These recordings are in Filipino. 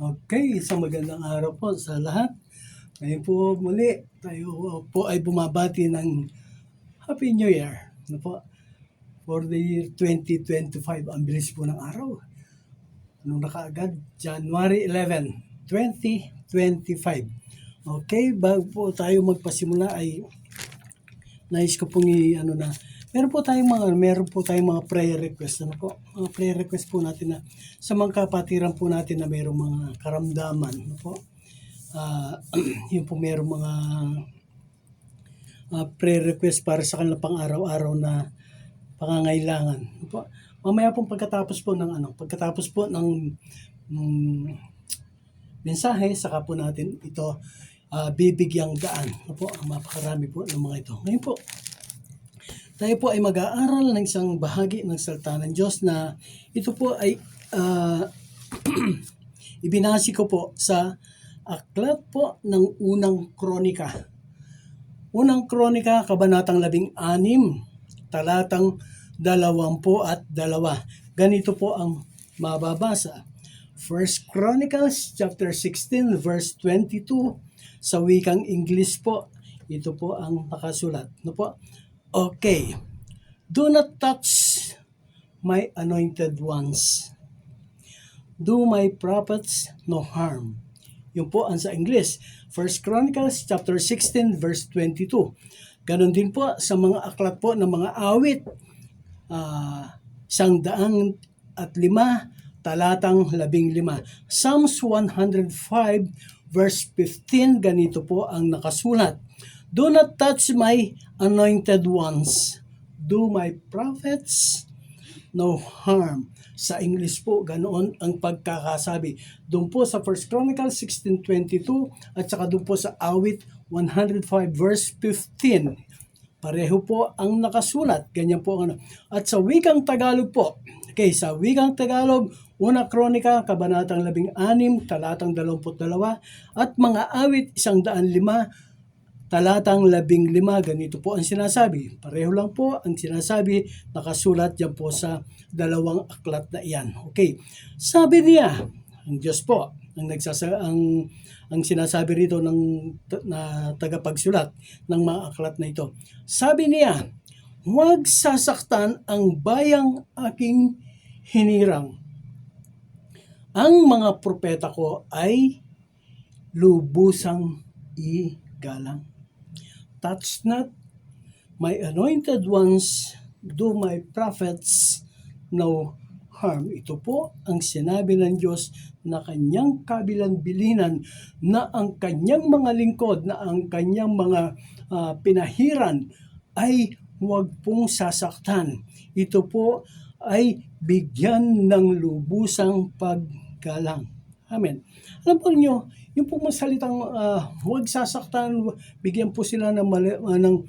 Okay, isang magandang araw po sa lahat. Ngayon po muli, tayo po ay bumabati ng Happy New Year. Ano po? For the year 2025, ang bilis po ng araw. Anong nakaagad? January 11, 2025. Okay, bago po tayo magpasimula ay nais ko pong meron po tayong mga prayer request. Ano po? Mga prayer request po natin na sa mga kapatiran po natin na mayroong mga karamdaman. Ano po? Yun po mayroong mga prayer request para sa kanilang pang-araw-araw na pangangailangan. Ano po? Mamaya pong pagkatapos po ng mensahe, saka po natin ito bibigyang daan. Ano po? Mapakarami po ng mga ito. Ngayon po, tayo po ay mag-aaral ng isang bahagi ng salita ng Diyos na ito po ay ibinasi ko po sa aklat po ng Unang Kronika. Unang Kronika, Kabanatang 16, talatang 22. Ganito po ang mababasa. 1 Chronicles chapter 16 verse 22 sa wikang English po. Ito po ang nakasulat. No po? Okay. Do not touch my anointed ones. Do my prophets no harm. Yun po ang sa English. 1 Chronicles chapter 16 verse 22. Ganon din po sa mga aklat po ng mga awit. 105 talatang 15. Psalms 105 verse 15, ganito po ang nakasulat. Do not touch my anointed ones. Do my prophets no harm. Sa English po, ganoon ang pagkakasabi. Doon po sa 1 Chronicles 16:22 at saka doon po sa awit 105 verse 15. Pareho po ang nakasulat. Ganyan po ang At sa wikang Tagalog po, okay, sa wikang Tagalog, Una Kronika, Kabanatang 16, talatang 22, at mga awit 105, talatang 15, ganito po ang sinasabi. Pareho lang po ang sinasabi, nakasulat dyan po sa dalawang aklat na iyan. Okay, sabi niya, ang Diyos po, ang sinasabi rito na tagapagsulat ng mga aklat na ito. Sabi niya, huwag sasaktan ang bayang aking hinirang. Ang mga propeta ko ay lubusang igalang. Touch not my anointed ones, do my prophets no harm. Ito po ang sinabi ng Diyos na kanyang kabilang-bilinan, na ang kanyang mga lingkod, na ang kanyang mga pinahiran ay huwag pong sasaktan. Ito po ay bigyan ng lubusang paggalang. Amen. Alam po niyo, yung pong salitang huwag sasaktan, bigyan po sila ng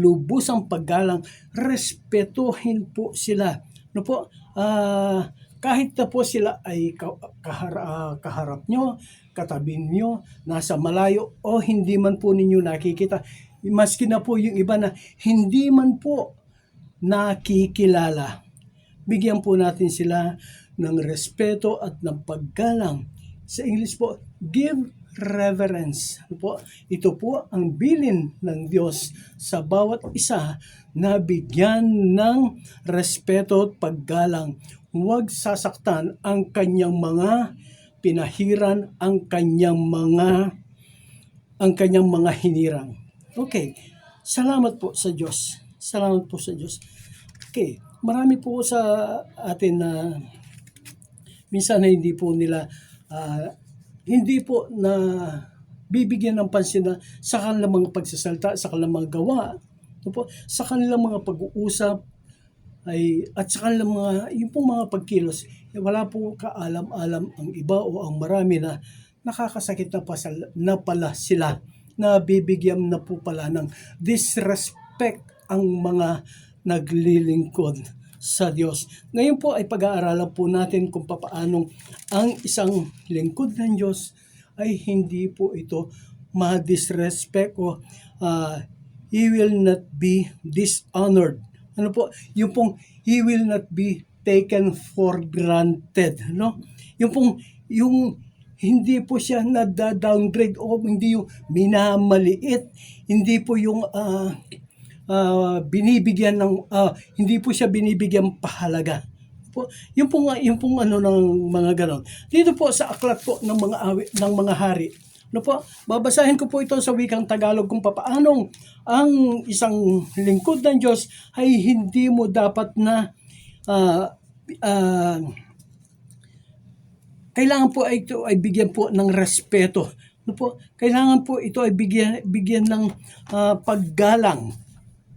lubusang paggalang, respetuhin po sila. No po, kahit na po sila ay kaharap nyo, katabi nyo, nasa malayo, o hindi man po ninyo nakikita, maski na po yung iba na hindi man po nakikilala, bigyan po natin sila ng respeto at ng paggalang. Sa English po, give reverence. Ito po ang bilin ng Diyos sa bawat isa na bigyan ng respeto at paggalang. Huwag sasaktan ang kanyang mga pinahiran, ang kanyang mga hinirang. Okay, salamat po sa Diyos. Salamat po sa Diyos. Okay, marami po sa atin na minsan hindi po na bibigyan ng pansin na sa kanilang mga pagsasalita, sa kanilang mga gawa, sa kanilang mga pag-uusap, at sa kanilang yung pong mga pagkilos, wala po kaalam-alam ang iba o ang marami na nakakasakit na pala sila, na bibigyan na po pala ng disrespect ang mga naglilingkod sa Diyos. Ngayon po ay pag-aaralan po natin kung paanong ang isang lingkod ng Diyos ay hindi po ito ma-disrespect o he will not be dishonored. Ano po? Yung pong he will not be taken for granted, no? Yung hindi po siya nada-downgrade o hindi yung minamaliit, hindi po yung binibigyan ng hindi po siya binibigyan pahalaga. Yung pong ano ng mga ganon. Dito po sa aklat po ng mga ng mga hari. No po, babasahin ko po ito sa wikang Tagalog kung papaanong ang isang lingkod ng Diyos ay hindi mo dapat na kailangan po ito ay bigyan po ng respeto. No po, kailangan po ito ay bigyan ng paggalang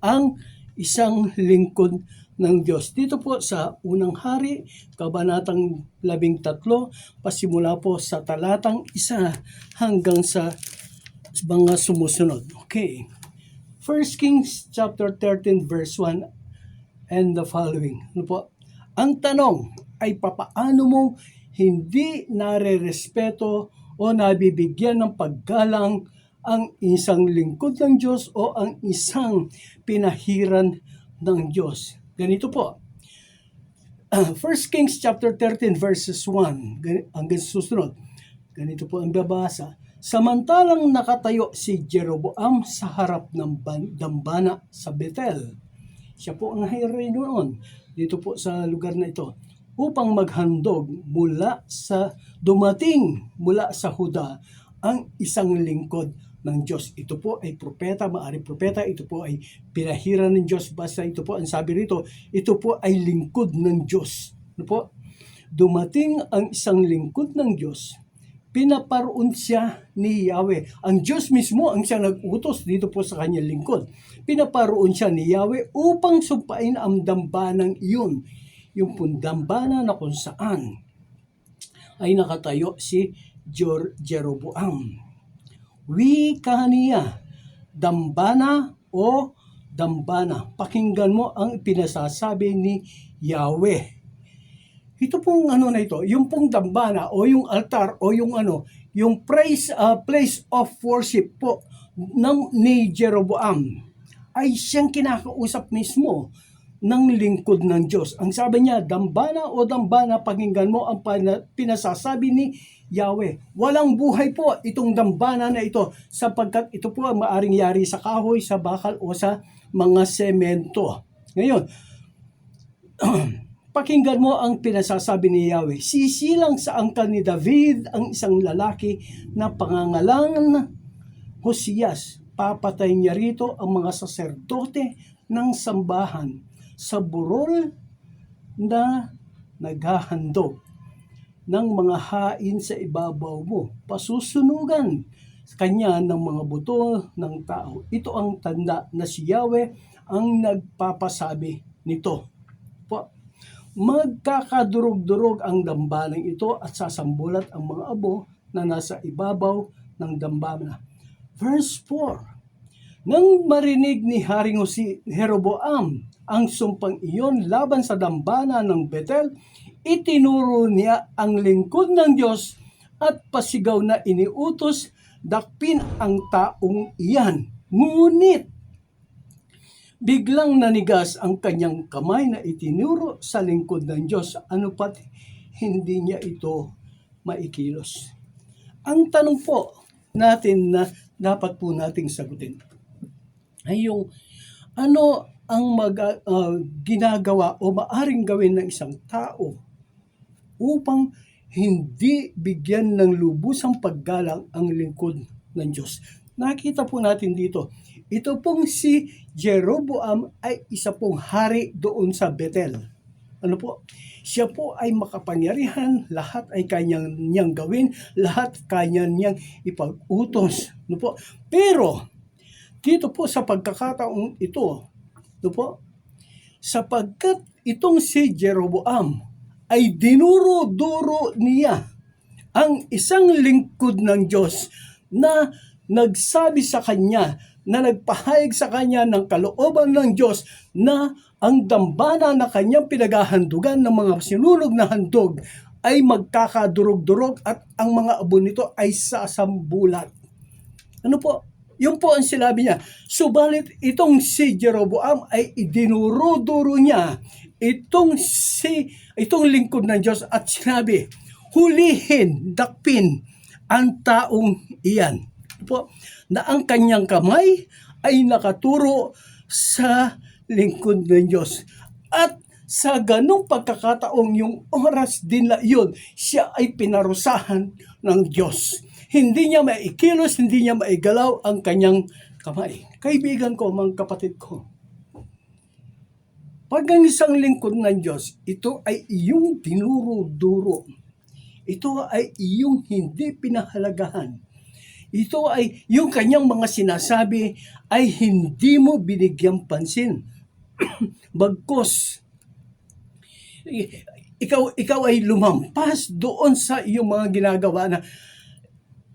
ang isang lingkod ng Diyos. Dito po sa unang hari, kabanatang 13, pasimula po sa talatang 1 hanggang sa mga sumusunod. Okay. 1 Kings chapter 13 verse 1 and the following. Ano po? Ang tanong ay papaano mo hindi nare-respeto o nabibigyan ng paggalang ang isang lingkod ng Diyos o ang isang pinahiran ng Diyos. Ganito po. 1 Kings chapter 13 verses 1 hanggang susunod. Ganito po ang babasa. Samantalang nakatayo si Jeroboam sa harap ng dambana sa Bethel. Siya po ang hari noon dito po sa lugar na ito upang maghandog dumating mula sa Huda ang isang lingkod ng Diyos. Ito po ay propeta, maaring propeta, ito po ay pinahiran ng Diyos. Basta ito po, ang sabi rito, ito po ay lingkod ng Diyos. Ano po? Dumating ang isang lingkod ng Diyos, pinaparoon siya ni Yahweh. Ang Diyos mismo ang siya nag-utos dito po sa kanyang lingkod. Pinaparoon siya ni Yahweh upang sumpain ang dambanang iyon. Yung dambana na kung saan ay nakatayo si Jeroboam. Wika niya, dambana o dambana. Pakinggan mo ang pinasasabi ni Yahweh. Ito pong ano na ito, yung pong dambana o yung altar o yung yung place of worship po ni Jeroboam ay siyang kinakausap mismo ng lingkod ng Diyos. Ang sabi niya, dambana o dambana, pakinggan mo ang pinasasabi ni Yahweh. Walang buhay po itong dambana na ito sapagkat ito po ang maaring yari sa kahoy, sa bakal o sa mga semento. Ngayon, pakinggan mo ang pinasasabi ni Yahweh. Sisilang sa angkan ni David ang isang lalaki na pangangalan Hosias. Papatay niya rito ang mga saserdote ng sambahan sa burol na naghahandog ng mga hain sa ibabaw mo. Pasusunugan kanya ng mga buto ng tao. Ito ang tanda na si Yahweh ang nagpapasabi nito. Magkakadurog-durog ang dambanang ito at sasambulat ang mga abo na nasa ibabaw ng dambana. Verse 4. Nang marinig ni Haring Jeroboam ang sumpang iyon laban sa dambana ng Bethel, itinuro niya ang lingkod ng Diyos at pasigaw na iniutos dakpin ang taong iyan. Ngunit biglang nanigas ang kanyang kamay na itinuro sa lingkod ng Diyos, ano pat hindi niya ito maikilos. Ang tanong po natin na dapat po nating sagutin ay yung ano ang ginagawa o maaring gawin ng isang tao upang hindi bigyan ng lubusang paggalang ang lingkod ng Diyos. Nakita po natin dito, ito pong si Jeroboam ay isa pong hari doon sa Bethel. Ano po? Siya po ay makapangyarihan, lahat ay kanyang niyang gawin, lahat kanyang niyang ipag-utos. Ano po? Pero, dito po sa pagkakataong ito, ano po? Sapagkat itong si Jeroboam ay dinuro-duro niya ang isang lingkod ng Diyos na nagsabi sa kanya, na nagpahayag sa kanya ng kalooban ng Diyos na ang dambana na kanyang pinaghahandugan ng mga sinunog na handog ay magkakadurog-durog at ang mga abo nito ay sasambulat. Ano po? Yun po ang sinabi niya. Subalit itong si Jeroboam ay idinuro-duro niya itong lingkod ng Diyos at sinabi, hulihin, dakpin ang taong iyan. Po, na ang kanyang kamay ay nakaturo sa lingkod ng Diyos. At sa ganong pagkakataong yung oras din na yun, siya ay pinarusahan ng Diyos. Hindi niya maikilos, hindi niya maigalaw ang kanyang kamay. Kaibigan ko, mga kapatid ko, pag ang isang lingkod ng Diyos, ito ay iyong dinuro-duro. Ito ay iyong hindi pinahalagahan. Ito ay yung kanyang mga sinasabi ay hindi mo binigyang pansin. Bagkus, ikaw ay lumampas doon sa iyong mga ginagawa na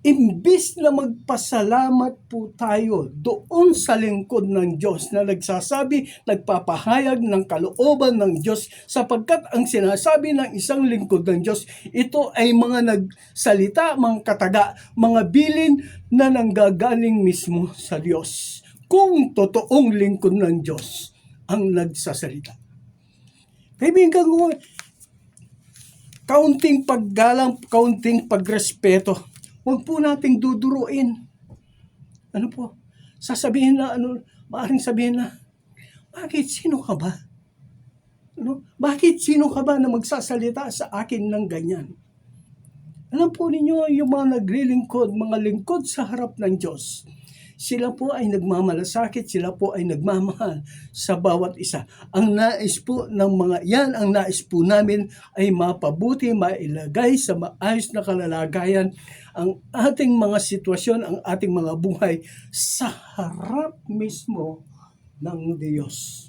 imbis na magpasalamat po tayo doon sa lingkod ng Diyos na nagpapahayag ng kalooban ng Diyos, sapagkat ang sinasabi ng isang lingkod ng Diyos, ito ay mga nagsalita, mga kataga, mga bilin na nanggagaling mismo sa Diyos. Kung totoong lingkod ng Diyos ang nagsasalita. Kaibigan ko, kaunting paggalang, kaunting pagrespeto, huwag po nating duduruin. Ano po? Sasabihin na, maaaring sabihin na, bakit sino ka ba? Bakit sino ka ba na magsasalita sa akin ng ganyan? Alam po ninyo, yung mga naglilingkod, mga lingkod sa harap ng Diyos, sila po ay nagmamalasakit, sila po ay nagmamahal sa bawat isa. Ang nais po ng mga yan, ang nais po namin ay mapabuti, mailagay sa maayos na kalalagayan ang ating mga sitwasyon, ang ating mga buhay sa harap mismo ng Diyos.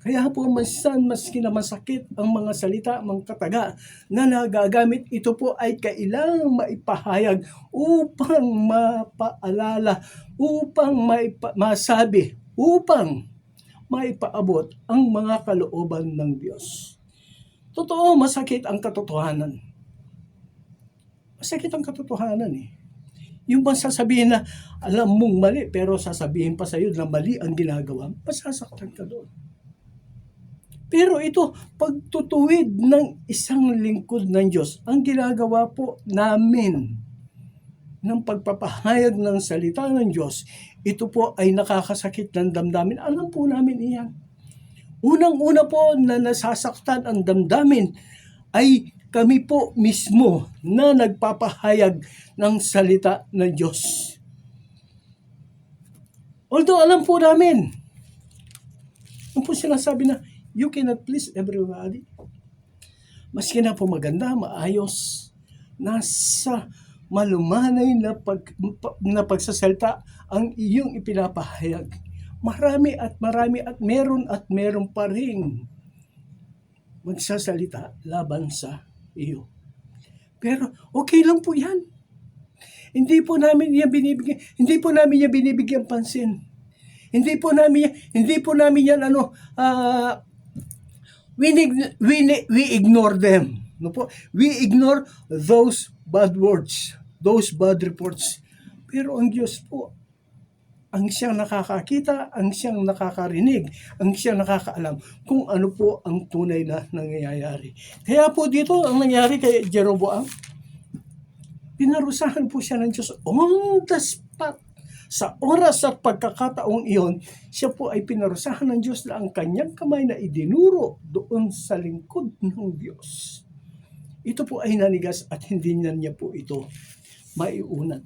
Kaya po maski na masakit ang mga salita, mga kataga na nagagamit, ito po ay kailangang maipahayag upang mapaalala, upang masabi, upang maipaabot ang mga kalooban ng Diyos. Totoo, masakit ang katotohanan. Masakit ang katotohanan eh. Yung bang sasabihin na alam mong mali pero sasabihin pa sa iyo na mali ang ginagawa, masasaktan ka doon. Pero ito, pagtutuwid ng isang lingkod ng Diyos, ang ginagawa po namin ng pagpapahayag ng salita ng Diyos, ito po ay nakakasakit ng damdamin. Alam po namin iyan. Unang-una po na nasasaktan ang damdamin ay kami po mismo na nagpapahayag ng salita ng Diyos. Although alam po namin, ang po sinasabi na, you cannot please everybody. Maski na po maganda, maayos, nasa malumanay na pagsasalita ang iyong ipinapahayag. Marami at meron pa rin magsasalita laban sa iyo. Pero okay lang po yan. Hindi po namin yan binibigyan pansin. Hindi po namin yan we ignore them. No po? We ignore those bad words, those bad reports. Pero ang Diyos po, ang siyang nakakakita, ang siyang nakakarinig, ang siyang nakakaalam kung ano po ang tunay na nangyayari. Kaya po dito, ang nangyari kay Jeroboam, pinarusahan po siya ng Diyos on the spot. Sa oras at pagkakataong iyon, siya po ay pinarusahan ng Diyos na ang kanyang kamay na idinuro doon sa lingkod ng Diyos. Ito po ay nanigas at hindi niya po ito maiunat.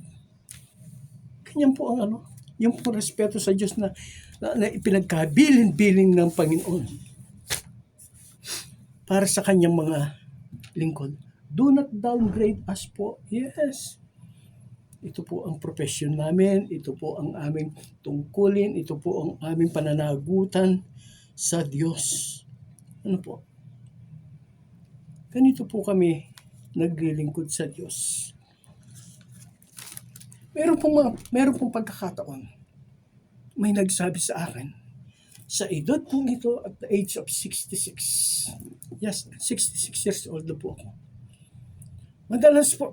Ganyan po ang yung po respeto sa Diyos na ipinagkabilin-biling ng Panginoon para sa kanyang mga lingkod. Do not downgrade us po. Yes. Ito po ang profesyon namin, ito po ang aming tungkulin, ito po ang aming pananagutan sa Diyos. Ano po? Ganito po kami naglilingkod sa Diyos. Meron pong pagkakataon, may nagsabi sa akin, sa edad pong ito at the age of 66. Yes, 66 years old na po ako.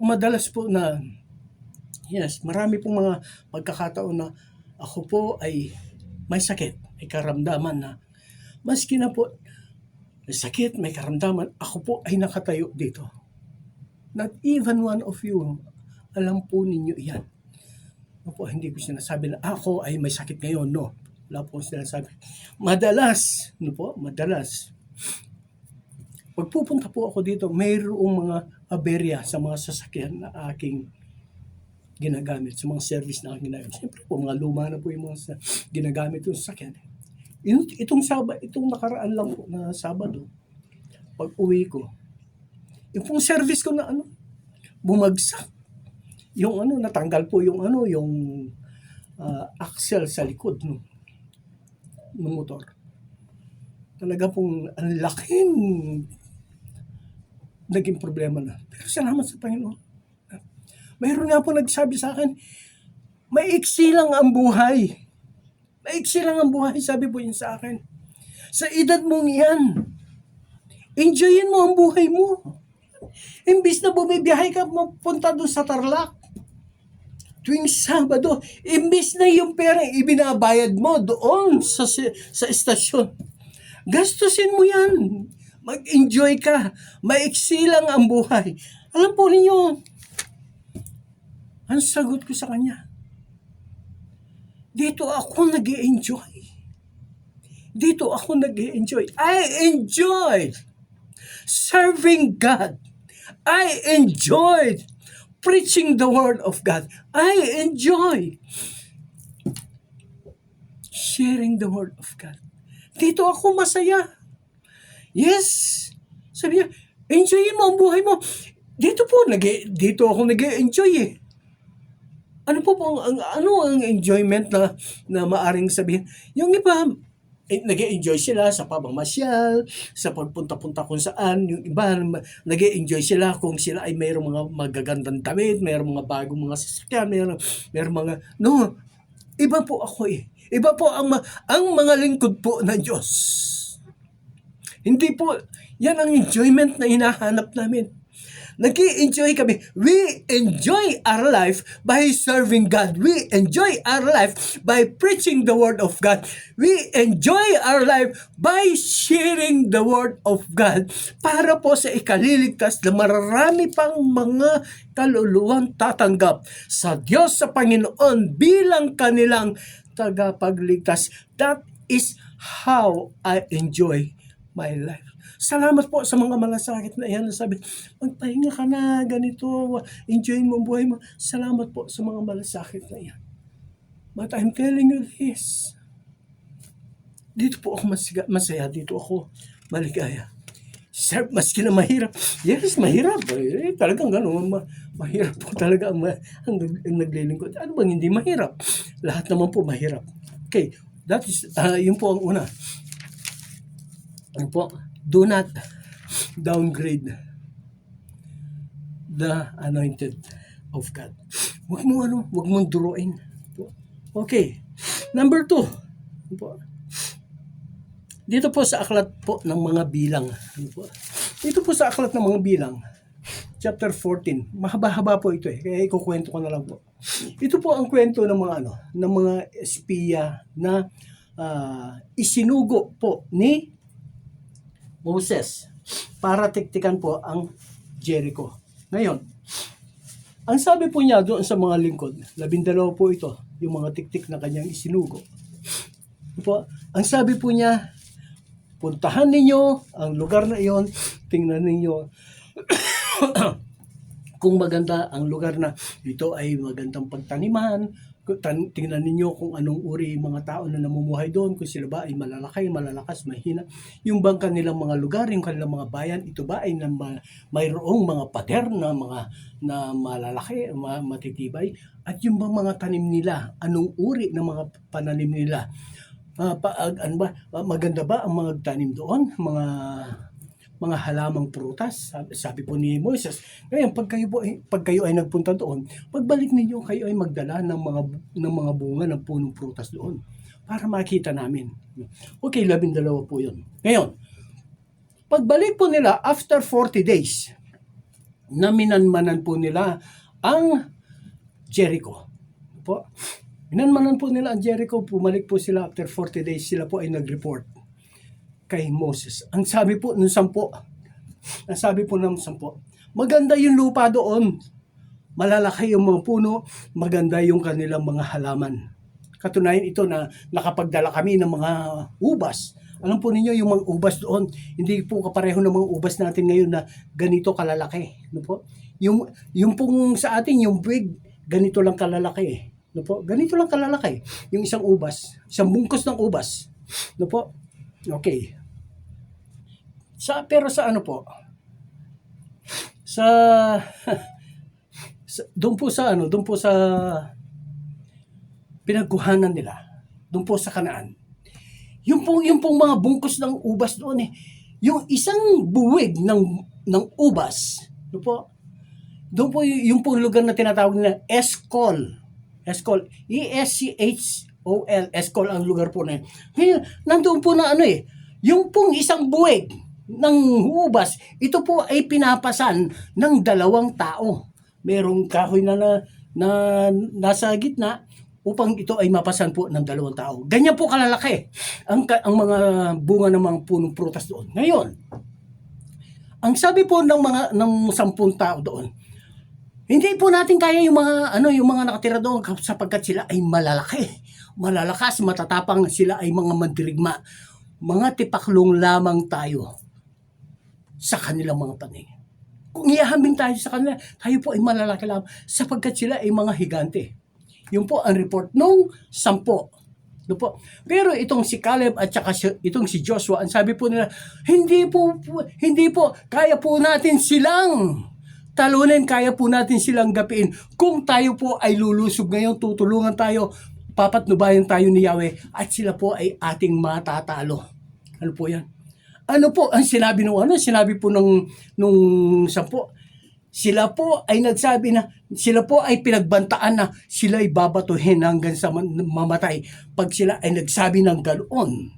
Madalas po na yes, marami pong mga pagkakataon na ako po ay may sakit, may karamdaman na maski na po may sakit, may karamdaman, ako po ay nakatayo dito. Not even one of you, alam po ninyo iyan. Opo, hindi ko sinasabi na ako ay may sakit ngayon, no. Wala po sinasabi. Madalas, no po, madalas. Pagpupunta po ako dito, mayroong mga aberya sa mga sasakyan na aking ginagamit, sa mga service na aking ginagamit. Siyempre po, mga luma na po yung mga ginagamit yung sasakyan. Itong nakaraan lang po na Sabado, pag uwi ko, yung pong service ko na bumagsak. Yung natanggal po yung axle sa likod ng motor. Talaga pong ang laking naging problema na. Pero salamat sa Panginoon. Mayroon nga po nagsabi sa akin, maiksi lang ang buhay. Maiksi lang ang buhay, sabi po yun sa akin. Sa edad mong yan, enjoyin mo ang buhay mo. Imbis na bumibiyahe ka, punta doon sa Tarlac, tuwing Sabado, imbis na yung pera ibinabayad mo doon sa estasyon, gastusin mo yan. Mag-enjoy ka. Maiksi lang ang buhay. Alam po ninyo, ang sagot ko sa kanya, dito ako nag-i-enjoy. Dito ako nag-i-enjoy. I enjoyed serving God. I enjoyed preaching the Word of God. I enjoy sharing the Word of God. Dito ako masaya. Yes. Sabi niya, enjoyin mo ang buhay mo. Dito ako nag-enjoy eh. Ano ang enjoyment na maaring sabihin? Yung iba, nag-enjoy sila sa pamamasyal, sa pagpunta-punta kung saan. Yung iba, nag-enjoy sila kung sila ay mayroong mga magagandang damit, mayroong mga bagong mga sasakyan, mayroong mga, no, iba po ako eh. Iba po ang mga lingkod po ng Diyos. Hindi po, yan ang enjoyment na hinahanap namin. Nag-i-enjoy kami. We enjoy our life by serving God. We enjoy our life by preaching the Word of God. We enjoy our life by sharing the Word of God para po sa ikaliligtas na mararami pang mga kaluluwang tatanggap sa Diyos sa Panginoon bilang kanilang tagapagligtas. That is how I enjoy my life. Salamat po sa mga malasakit na iyan. Sabi, magpahinga ka na, ganito, enjoy mo ang buhay mo. Salamat po sa mga malasakit na iyan. But I'm telling you this, dito po ako masaya, dito ako maligaya. Sir, maski na mahirap. Yes, mahirap. Talagang gano'n. Mahirap po talaga ang naglilingkod. Ano bang hindi mahirap? Lahat naman po mahirap. Okay, that is, yun po ang una. Ano po? Do not downgrade the anointed of God. Huwag mong duruin. Okay. Number 2. Dito po sa aklat po ng mga bilang. Dito po sa aklat ng mga bilang, chapter 14. Mahaba-haba po ito eh. Kaya ikukwento ko na lang po. Ito po ang kwento ng mga espiya na isinugo po ni Moses para tiktikan po ang Jericho. Ngayon, ang sabi po niya doon sa mga lingkod, 12 po ito, yung mga tiktik na kanyang isinugo. Po, ang sabi po niya, puntahan ninyo ang lugar na iyon, tingnan ninyo kung maganda ang lugar na ito ay magandang pagtaniman. Tingnan ninyo kung anong uri mga tao na namumuhay doon, kung sila ba ay malalaki, malalakas, mahina. Yung bang kanilang mga lugar, yung kanilang mga bayan, ito ba ay mayroong mga pader na malalaki, matitibay? At yung bang mga tanim nila, anong uri ng mga pananim nila? Maganda ba ang mga tanim doon? Mga halamang prutas. Sabi po ni Moises, ngayon pag kayo ay nagpunta doon, pagbalik ninyo kayo ay magdala ng mga bunga ng punong prutas doon para makita namin. Okay, 12 po 'yon. Ngayon, pagbalik po nila after 40 days, naminanmanan po nila ang Jericho. Po. Minanmanan po nila ang Jericho, pumalik po sila after 40 days, sila po ay nag-report. kay Moses. Ang sabi po ng 10, maganda yung lupa doon. Malalaki yung mga puno, maganda yung kanilang mga halaman. Katunayan ito na nakapagdala kami ng mga ubas. Alam po ninyo, yung mga ubas doon, hindi po kapareho ng mga ubas natin ngayon na ganito kalalaki. No po? Yung pong sa atin, yung buwig, ganito lang kalalaki. No po? Ganito lang kalalaki. Yung isang ubas, isang bungkus ng ubas. No po? Okay. Pero sa ano po? Doon po sa pinagkuhanan nila. Doon po sa Kanaan. Yung pong mga bungkus ng ubas doon yung isang buwig ng ubas, no po, doon po yung pong lugar na tinatawag nila Eshcol. Eshcol, E-S-C-H-O-L, Eshcol ang lugar po na yun. Nandoon po na yung pong isang buwig ng ubas, ito po ay pinapasan ng 2 tao. Merong kahoy na nasa gitna, upang ito ay mapasan po ng 2 tao. Ganyan po kalalaki ang mga bunga ng mga punong prutas doon. Ngayon, ang sabi po ng 10 tao doon, hindi po natin kaya yung mga nakatira doon sapagkat sila ay malalaki, malalakas, matatapang, sila ay mga mandirigma. Mga tipaklong lamang tayo sa kanilang mga paningin. Kung iahambing tayo sa kanila, tayo po ay malalaki lamang sapagkat sila ay mga higante. Yun po ang report nung 10. No po. Pero itong si Caleb at saka itong si Joshua, ang sabi po nila, hindi po, kaya po natin silang talunin, kaya po natin silang gapiin. Kung tayo po ay lulusog ngayon, tutulungan tayo, papatnubayan tayo ni Yahweh, at sila po ay ating matatalo. Ano po yan? Ano po ang sinabi sinabi po nung 10? Sila po ay nagsabi na, sila po ay pinagbantaan na sila ay babatuhin hanggang sa mamatay pag sila ay nagsabi ng ganoon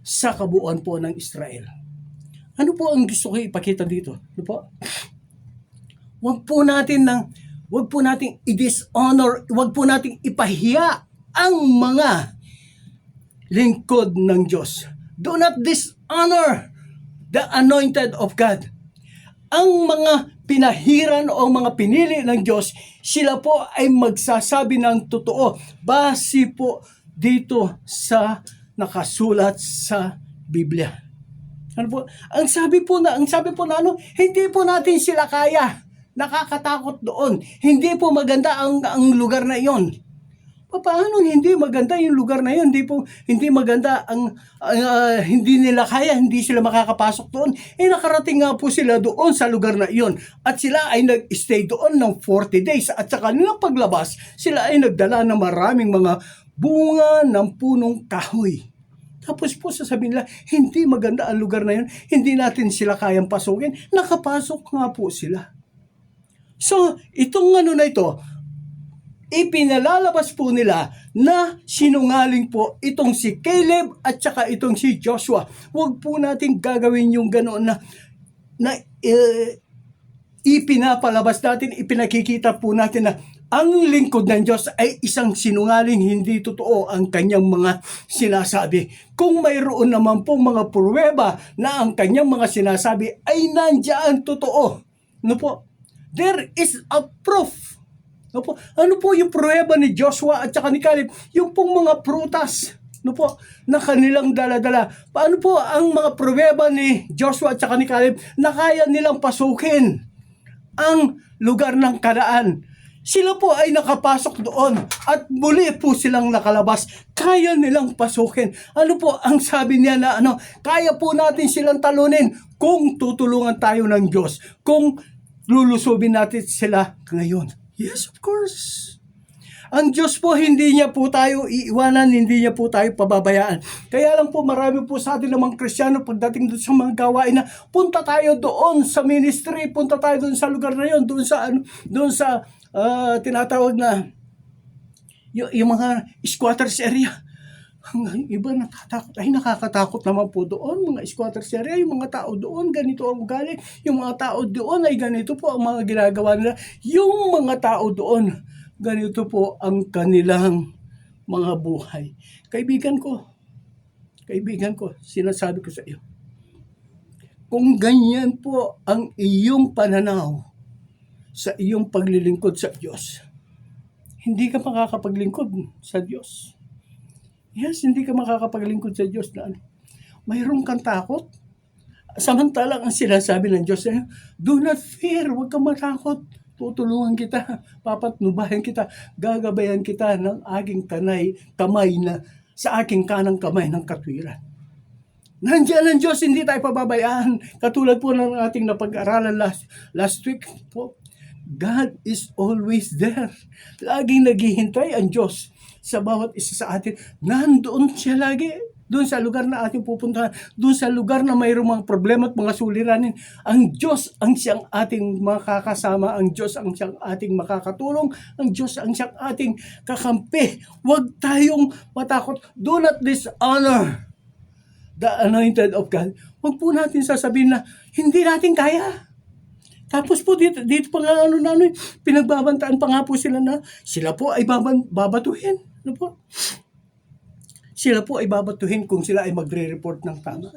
sa kabuuan po ng Israel. Ano po ang gusto ko ipakita dito? Ano po? Wag po nating i-dishonor, wag po nating ipahiya ang mga lingkod ng Diyos. Do not dishonor the anointed of God. Ang mga pinahiran o mga pinili ng Diyos, sila po ay magsasabi ng totoo base po dito sa nakasulat sa Biblia. Ano po? Ang sabi po na hindi po natin sila kaya. Nakakatakot doon. Hindi po maganda ang lugar na iyon. Paano hindi maganda yung lugar na yun? Hindi maganda hindi nila kaya, hindi sila makakapasok doon. Nakarating nga po sila doon sa lugar na iyon. At sila ay nag-stay doon ng 40 days. At sa kanilang paglabas, sila ay nagdala ng maraming mga bunga ng punong kahoy. Tapos po sasabihin nila, hindi maganda ang lugar na yun. Hindi natin sila kayang pasukin. Nakapasok nga po sila. So, itong na ito, ipinalalabas po nila na sinungaling po itong si Caleb at saka itong si Joshua. Huwag po natin gagawin yung ganoon na ipinapalabas natin, ipinakikita po natin na ang lingkod ng Diyos ay isang sinungaling, hindi totoo ang kanyang mga sinasabi. Kung mayroon naman pong mga pruweba na ang kanyang mga sinasabi ay nandiyan totoo. No po? There is a proof. Ano po yung pruweba ni Joshua at saka ni Caleb? Yung pong mga prutas, na kanilang dala-dala. Paano po ang mga pruweba ni Joshua at saka ni Caleb na kaya nilang pasukin ang lugar ng Kanaan? Sila po ay nakapasok doon at muli po silang nakalabas. Kaya nilang pasukin. Ano po ang sabi niya na kaya po natin silang talunin kung tutulungan tayo ng Diyos. Kung lulusubin natin sila ngayon. Yes, of course. Ang Diyos po, hindi niya po tayo iiwanan, hindi niya po tayo pababayaan. Kaya lang po, marami po sa atin namang Kristiyano pagdating doon sa mga gawain na punta tayo doon sa ministry, punta tayo doon sa lugar na yon, doon sa tinatawag na yung mga squatters area. Ang iba natatakot. Ay, nakakatakot naman po doon. Mga squatters area, yung mga tao doon, ganito ang ugali. Yung mga tao doon ay ganito po ang mga ginagawa nila. Yung mga tao doon, ganito po ang kanilang mga buhay. Kaibigan ko, sinasabi ko sa iyo, Kung ganyan po ang iyong pananaw sa iyong paglilingkod sa Diyos, hindi ka makakapaglingkod sa Diyos. Yes, hindi ka makakapaglingkod sa Diyos na mayroon kang takot. Samantalang ang sinasabi ng Diyos ay, do not fear, huwag kang matakot. Tutulungan kita, papatnubayan kita, gagabayan kita ng aking kamay na sa aking kanang kamay ng katwiran. Nandiyan ang Diyos, hindi tayo pababayaan. Katulad po ng ating napag-aralan last week po, God is always there. Laging naghihintay ang Diyos sa bawat isa sa atin. Nandoon siya lagi. Doon sa lugar na ating pupuntahan, doon sa lugar na mayroong mga problema at mga suliranin, ang Diyos ang siyang ating makakasama, ang Diyos ang siyang ating makakatulong, ang Diyos ang siyang ating kakampi. Huwag tayong matakot. Do not dishonor the anointed of God. Huwag po natin sasabihin na hindi natin kaya. Tapos po dito pa nga pinagbabantaan pa nga po sila na sila po ay babatuhin. Ano po? Sila po ay babatuhin kung sila ay magre-report ng tama.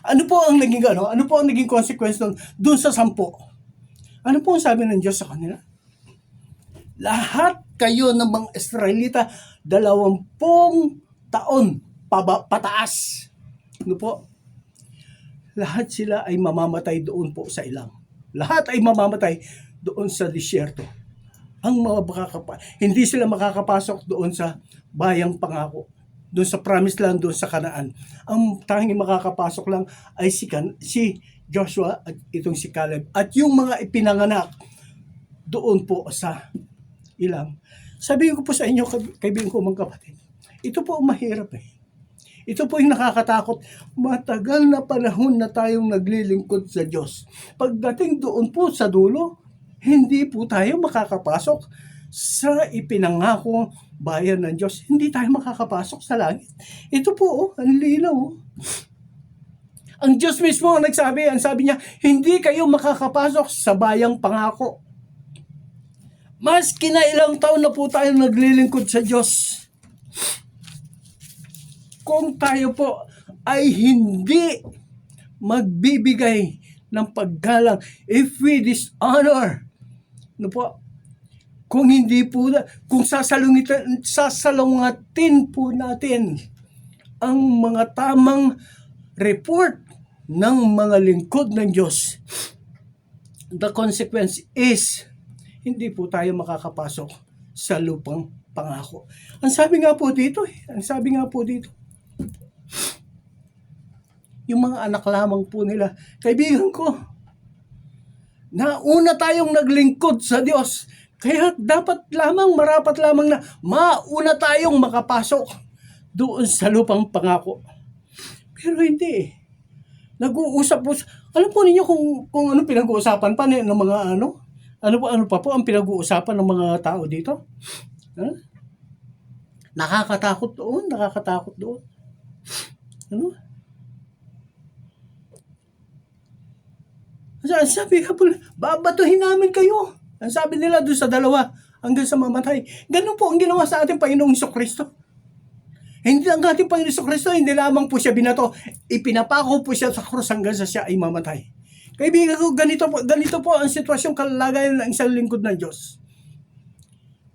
Ano po ang naging consequence doon sa 10? Ano po ang sabi ng Diyos sa kanila? Lahat kayo ng mga Israelita, 20 taon pataas. Ano po? Lahat sila ay mamamatay doon po sa ilang. Lahat ay mamamatay doon sa disyerto. Hindi sila makakapasok doon sa bayang pangako, doon sa promised land, doon sa Kanaan. Ang tanging makakapasok lang ay si Joshua at itong si Caleb. At yung mga ipinanganak doon po sa ilang. Sabihin ko po sa inyo, kaibigan ko mga kapatid, ito po mahirap eh. Ito po yung nakakatakot. Matagal na panahon na tayong naglilingkod sa Diyos. Pagdating doon po sa dulo, hindi po tayo makakapasok sa ipinangako bayan ng Diyos. Hindi tayo makakapasok sa langit. Ito po, ang linaw. Ang Diyos mismo ang nagsabi, ang sabi niya, hindi kayo makakapasok sa bayang pangako. Maski na ilang taon na po tayo naglilingkod sa Diyos, kung tayo po ay hindi magbibigay ng paggalang, if we dishonor, kung hindi po, kung sasalungatin po natin ang mga tamang report ng mga lingkod ng Diyos, the consequence is, hindi po tayo makakapasok sa lupang pangako. Ang sabi nga po dito, yung mga anak lamang po nila, kaibigan ko, nauna tayong naglingkod sa Diyos, kaya marapat lamang na mauna tayong makapasok doon sa lupang pangako. Pero hindi. Nag-uusap po, alam po ninyo kung ano pinag-uusapan pa ng mga ano pa po ang pinag-uusapan ng mga tao dito? Nakakatakot doon. Ano? Sabi nga po, babatuhin namin kayo. Ang sabi nila doon sa 2 hanggang sa mamatay. Ganun po ang ginawa sa ating Panginoong Jesucristo. Hindi ang ating Panginoong Jesucristo, hindi lamang po siya binato, ipinapako po siya sa krus hanggang sa siya ay mamatay. Kaibigan ko, ganito po ang sitwasyong kalagayan ng isang lingkod ng Diyos.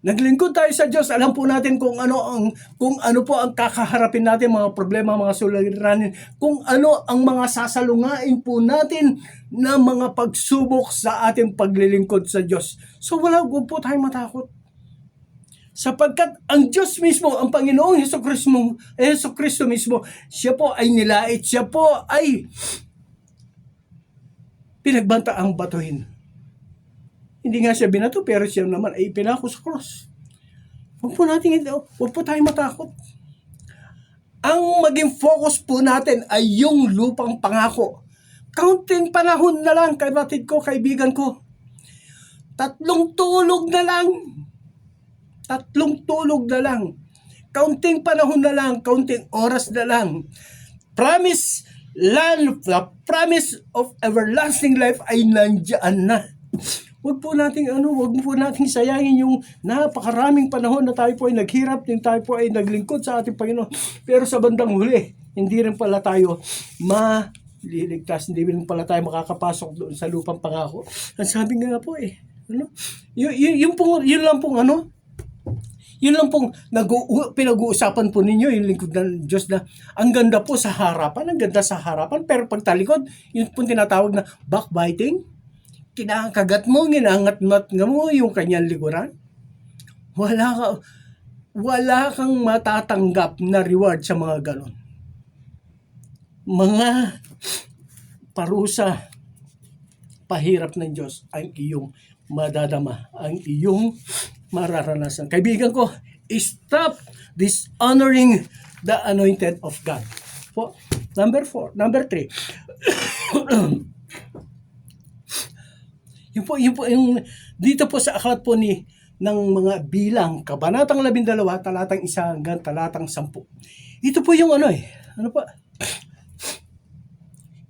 Naglingkod tayo sa Diyos, alam po natin kung ano po ang kakaharapin natin, mga problema, mga suliranin, kung ano ang mga sasalungain po natin na mga pagsubok sa ating paglilingkod sa Diyos. So wag po tayong matakot. Sapagkat ang Diyos mismo, ang Panginoong Jesucristo mismo, siya po ay nilait, siya po ay pinagbantaang batuhin. Hindi nga siya binato, pero siya naman ay pinako sa cross. Huwag po tayong matakot. Ang maging focus po natin ay yung lupang pangako. Kaunting panahon na lang, kapatid ko, kaibigan ko. 3 tulog na lang. Kaunting panahon na lang, kaunting oras na lang. Promise land, the promise of everlasting life ay nandiyan na. Huwag po nating sayangin yung napakaraming panahon na tayo po ay naghirap, din tayo po ay naglingkod sa ating Panginoon. Pero sa bandang huli, hindi rin pala tayo liligtas, hindi rin pala tayo makakapasok doon sa lupang pangako. Ang sabi nga po ano, yun lang pong ano, yun lang pong pinag-uusapan po ninyo, yung lingkod ng Diyos na ang ganda po sa harapan, ang ganda sa harapan, pero pag talikod, yun pong tinatawag na backbiting, kinakagat mo, ginangat-mat mo yung kanyang likuran. Wala kang matatanggap na reward sa mga ganon. Mga parusa, pahirap ng Diyos ang iyong madadama, ang iyong mararanasan. Kaibigan ko, stop dishonoring the anointed of God. Po, number 3. yung dito po sa aklat po ng mga bilang, kabanatang 12, talatang 1 hanggang talatang 10. Ito po yung ano pa?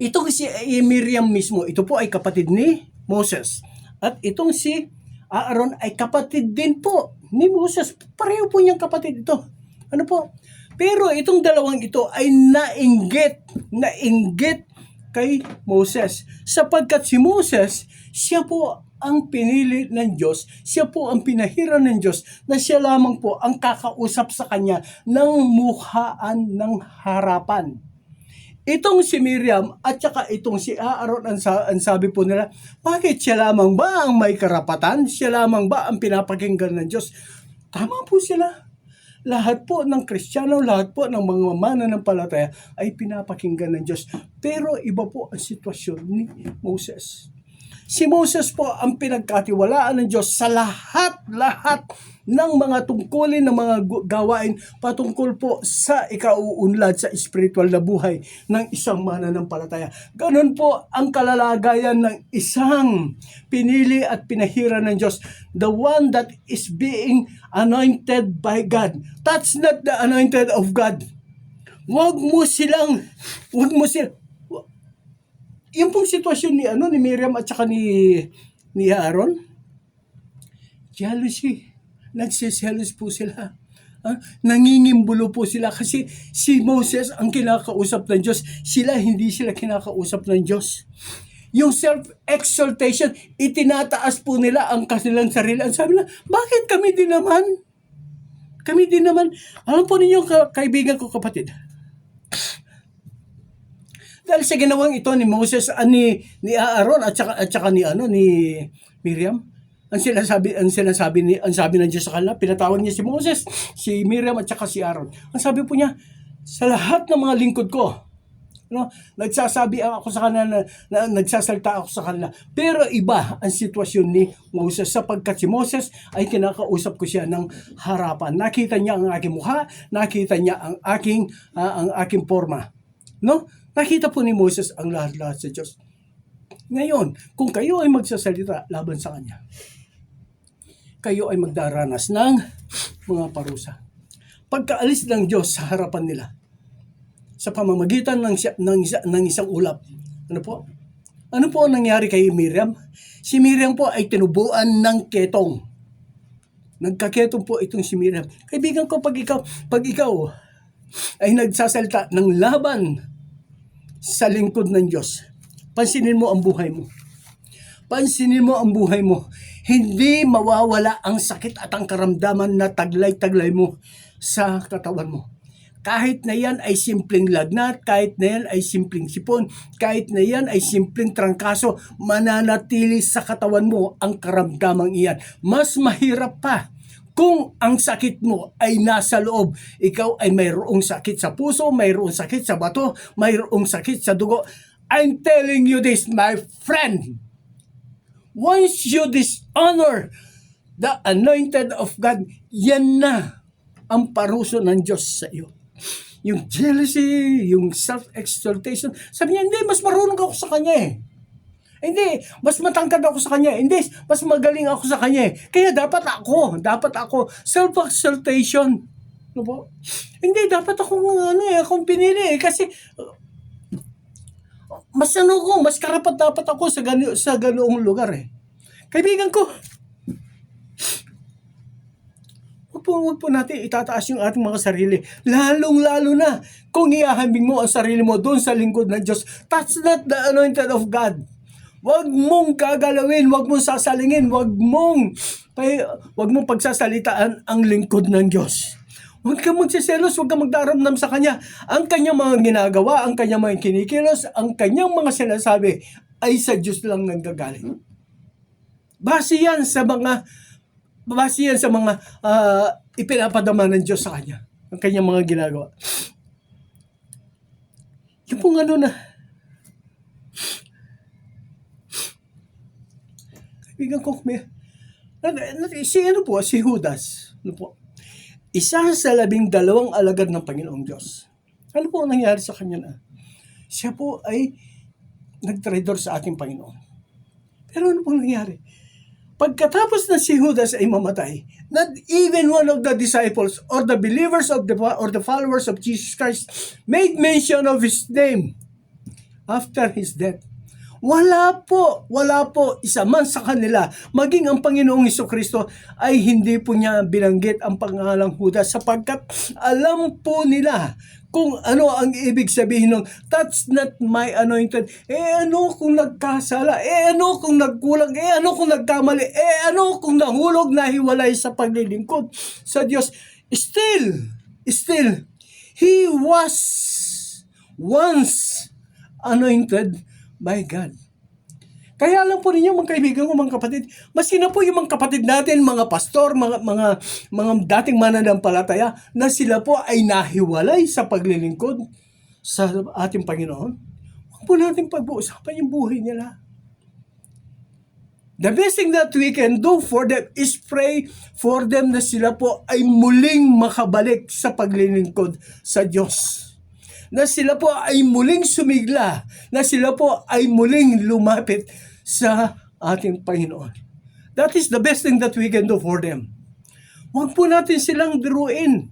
Itong si Miriam mismo, ito po ay kapatid ni Moses. At itong si Aaron ay kapatid din po ni Moses. Pareho po niyang kapatid ito. Ano po? Pero itong dalawang ito ay nainggit kay Moses. Sapagkat si Moses, siya po ang pinili ng Diyos, siya po ang pinahiran ng Diyos, na siya lamang po ang kakausap sa kanya ng mukhaan ng harapan. Itong si Miriam at saka itong si Aaron, ang sabi po nila, bakit siya lamang ba ang may karapatan? Siya lamang ba ang pinapakinggan ng Diyos? Tama po sila. Lahat po ng Kristiyano, lahat po ng mga mananampalataya ay pinapakinggan ng Diyos. Pero iba po ang sitwasyon ni Moses. Si Moses po ang pinagkatiwalaan ng Diyos sa lahat ng mga tungkulin, ng mga gawain patungkol po sa ikauunlad sa spiritual na buhay ng isang mananampalataya. Ganun po ang kalalagayan ng isang pinili at pinahiran ng Diyos. The one that is being anointed by God. That's not the anointed of God. Wag mo silang yung pong sitwasyon ni Miriam at saka ni Aaron, jealousy. Nagsiselos po sila. Nangingimbulo po sila kasi si Moses ang kinakausap ng Diyos. Hindi sila kinakausap ng Diyos. Yung self-exaltation, itinataas po nila ang kanilang sarili. Ang sabi nila, bakit kami din naman? Kami din naman. Alam po ninyo, kaibigan ko, kapatid, dahil sa ginawang ito ni Moses, ni Aaron at saka ni Miriam, ang sabi ng Diyos sa kanila, pinatawag niya si Moses, si Miriam at saka si Aaron. Ang sabi po niya, sa lahat ng mga lingkod ko, nagsasabi ako sa kanila, nagsasalta ako sa kanila. Pero iba ang sitwasyon ni Moses, sapagkat si Moses ay kinakausap ko siya ng harapan. Nakita niya ang aking mukha, nakita niya ang aking forma. Nakita po ni Moses ang lahat-lahat sa Diyos. Ngayon, kung kayo ay magsasalita laban sa Kanya, kayo ay magdaranas ng mga parusa. Pagkaalis ng Diyos sa harapan nila, sa pamamagitan ng isang ulap, ano po ang nangyari kay Miriam? Si Miriam po ay tinubuan ng ketong. Nagkaketong po itong si Miriam. Kaibigan ko, pag ikaw ay nagsasalita ng laban sa lingkod ng Diyos, pansinin mo ang buhay mo. Pansinin mo ang buhay mo. Hindi mawawala ang sakit at ang karamdaman na taglay-taglay mo sa katawan mo. Kahit na yan ay simpleng lagnat, kahit na yan ay simpleng sipon, kahit na yan ay simpleng trangkaso, mananatili sa katawan mo ang karamdamang iyan. Mas mahirap pa kung ang sakit mo ay nasa loob. Ikaw ay mayroong sakit sa puso, mayroong sakit sa bato, mayroong sakit sa dugo. I'm telling you this, my friend. Once you dishonor the anointed of God, yan na ang paruso ng Diyos sa iyo. Yung jealousy, yung self-exaltation. Sabi niya, hindi, mas marunong ako sa Kanya eh. Hindi, mas matangkad ako sa Kanya. Hindi, mas magaling ako sa Kanya. Kaya dapat ako. Self-exaltation. Ano po? Hindi, dapat akong pinili. Kasi, mas karapat dapat ako sa ganoong lugar eh. Kaibigan ko, huwag po wag po natin itataas yung ating mga sarili. Lalong-lalo na kung iahambing mo ang sarili mo doon sa lingkod ng Diyos. That's not the anointed of God. Wag mong gagalawin, wag mong sasalingin, wag mong pagsasalitaan ang lingkod ng Diyos. Huwag kang magsiselos, huwag kang magdaramdam sa Kanya. Ang Kanyang mga ginagawa, ang Kanyang mga kinikilos, ang Kanyang mga sinasabi ay sa Diyos lang nanggagaling. Base yan sa mga ipinapadama ng Diyos sa Kanya. Ang Kanyang mga ginagawa. Yung pong kaibigan ko, si Judas, isa sa 12 alagad ng Panginoong Diyos. Ano po ang nangyari sa kanya na? Siya po ay nagtraidor sa ating Panginoon. Pero ano po nangyari? Pagkatapos na si Judas ay mamatay, not even one of the disciples or the believers or the followers of Jesus Christ made mention of his name after his death. Wala po isa man sa kanila, maging ang Panginoong Hesukristo ay hindi po niya binanggit ang pangalang Judas sapagkat alam po nila kung ano ang ibig sabihin ng that's not my anointed. Ano kung nagkasala? Ano kung nagkulang? Ano kung nagkamali? Ano kung nahulog, nahiwalay sa paglilingkod sa Diyos? Still, he was once anointed by God. Kaya lang po ninyo mga kaibigan ko, mga kapatid, maski na po yung mga kapatid natin, mga pastor, mga dating mananampalataya, na sila po ay nahiwalay sa paglilingkod sa ating Panginoon, huwag po natin pag-uusapan yung buhay nila. The best thing that we can do for them is pray for them na sila po ay muling makabalik sa paglilingkod sa Diyos. Na sila po ay muling sumigla, na sila po ay muling lumapit sa ating Panginoon. That is the best thing that we can do for them. Huwag po natin silang biruin.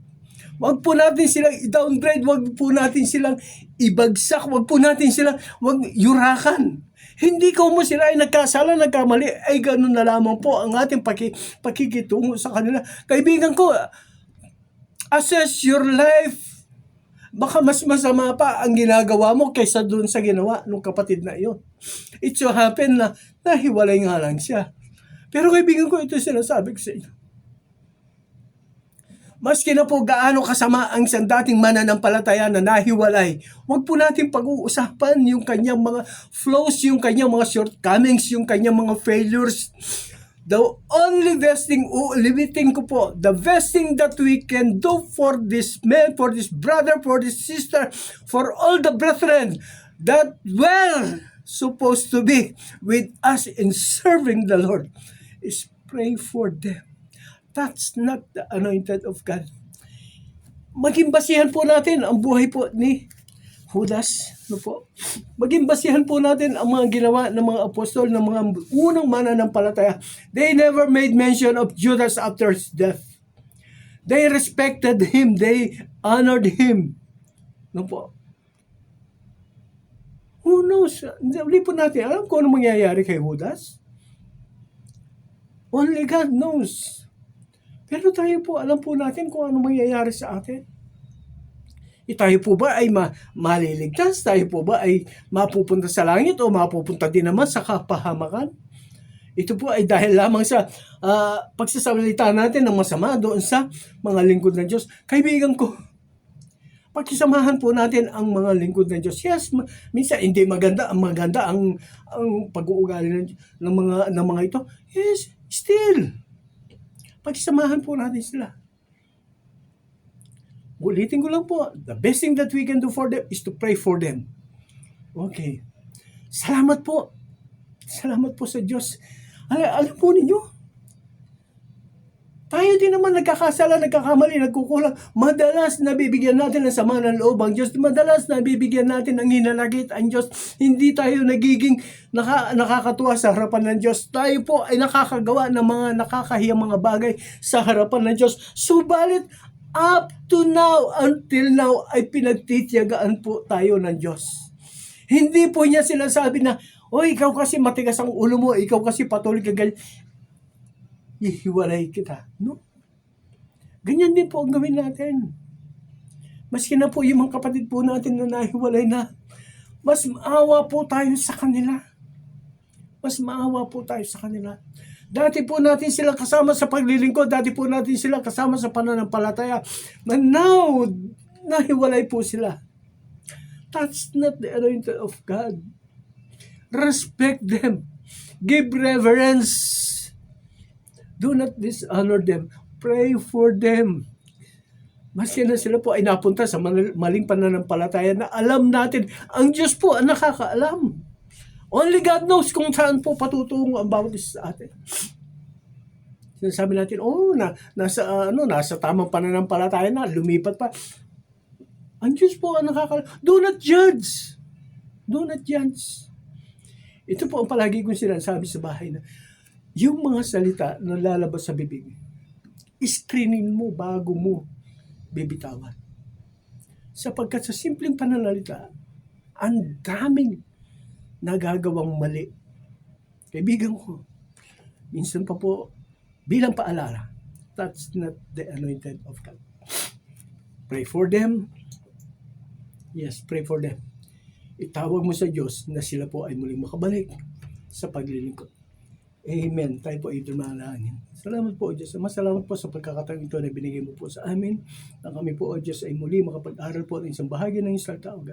Huwag po natin silang i-downgrade. Huwag po natin silang ibagsak. Huwag po natin silang yurakan. Hindi ko mo sila ay nagkasala, nagkamali, ay ganun na lamang po ang ating pakikitungo sa kanila. Kaibigan ko, assess your life. Baka mas masama pa ang ginagawa mo kaysa doon sa ginawa ng kapatid na iyon. It so happen na nahiwalay nga lang siya. Pero kaibigan ko, ito sinasabi ko sa inyo. Maski na po gaano kasama ang isang dating mananampalataya na nahiwalay, huwag po natin pag-uusapan yung kanyang mga flaws, yung kanyang mga shortcomings, yung kanyang mga failures. The only best thing, limiting ko po, the best thing that we can do for this man, for this brother, for this sister, for all the brethren that were supposed to be with us in serving the Lord is pray for them. That's not the anointed of God. Maging basihan po natin ang buhay po ni Judas, maging basihan po natin ang mga ginawa ng mga apostol, ng mga unang mananampalataya. They never made mention of Judas after his death. They respected him. They honored him. Who knows? Hindi po natin alam kung ano mangyayari kay Judas. Only God knows. Pero tayo po, alam po natin kung ano mangyayari sa atin. Tayo po ba ay maliligtas? Tayo po ba ay mapupunta sa langit o mapupunta din naman sa kapahamakan? Ito po ay dahil lamang sa pagsasalita natin ng masama doon sa mga lingkod ng Diyos. Kaibigan ko, pagkisamahan po natin ang mga lingkod ng Diyos. Yes, minsan hindi maganda ang pag-uugali ng mga ito. Yes, still. Pagkisamahan po natin sila. Ulitin ko lang po, the best thing that we can do for them is to pray for them. Okay. Salamat po. Salamat po sa Diyos. Alam po ninyo, tayo din naman nagkakasala, nagkakamali, nagkukulang. Madalas nabibigyan natin ng sama ng loob ang Diyos. Madalas nabibigyan natin ng hinanakit ang Diyos. Hindi tayo nagiging nakakatuwa sa harapan ng Diyos. Tayo po ay nakakagawa ng mga nakakahiyang mga bagay sa harapan ng Diyos. Subalit, up to now, until now, ay pinagtitiyagaan po tayo ng Diyos. Hindi po niya sinasabi na, o ikaw kasi matigas ang ulo mo, ikaw kasi patuloy ka ganyan. Ihiwalay kita. No? Ganyan din po ang gawin natin. Maski na po yung mga kapatid po natin na nahiwalay na, mas maawa po tayo sa kanila. Mas maawa po tayo sa kanila. Dati po natin sila kasama sa paglilingkod, dati po natin sila kasama sa pananampalataya. But now, nahiwalay po sila. That's not the anointed of God. Respect them. Give reverence. Do not dishonor them. Pray for them. Maski na sila po ay napunta sa maling pananampalataya na alam natin, ang Diyos po ang nakakaalam. Only God knows kung saan po patutungo ang bawat isa sa atin. Sinasabi natin, nasa tamang pananampalataya na, lumipat pa. Ang Diyos po ang nakakaalam. Do not judge. Do not judge. Ito po ang palagi kong sinasabi sa bahay na, yung mga salita na lalabas sa bibig, screenin mo bago mo bibitawan. Sapagkat sa simpleng pananalita, ang daming nagagawang mali. Kaibigan ko, minsan pa po, bilang paalala, that's not the anointed of God. Pray for them. Yes, pray for them. Itawag mo sa Diyos na sila po ay muling makabalik sa paglilingkod. Amen. Tayo po ay dumalangin. Salamat po, O Diyos. Masalamat po sa pagkakataon ito na binigay mo po sa amin. Na kami po, O Diyos, ay muli makapag-aral po ng isang bahagi ng isang tao.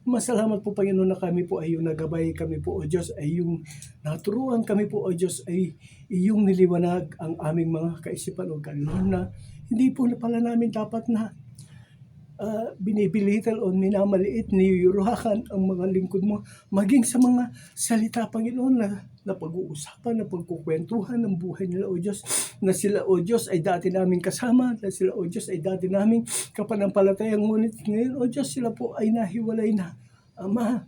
Masalamat po, Panginoon, na kami po ay yung nagabay. Kami po, O Diyos, ay yung naturuan. Kami po, O Diyos, ay iyong niliwanag ang aming mga kaisipan, O God. Na hindi po na pala namin dapat na binibilital o minamaliit, niyuyurakan ang mga lingkod mo, maging sa mga salita, Panginoon, na pag-uusapan, na pagkukwentuhan ng buhay nila, O Diyos, na sila, O Diyos, ay dati namin kasama, na sila, O Diyos, ay dati namin kapanampalatayang, ngunit ngayon, O Diyos, sila po ay nahiwalay na. Ama,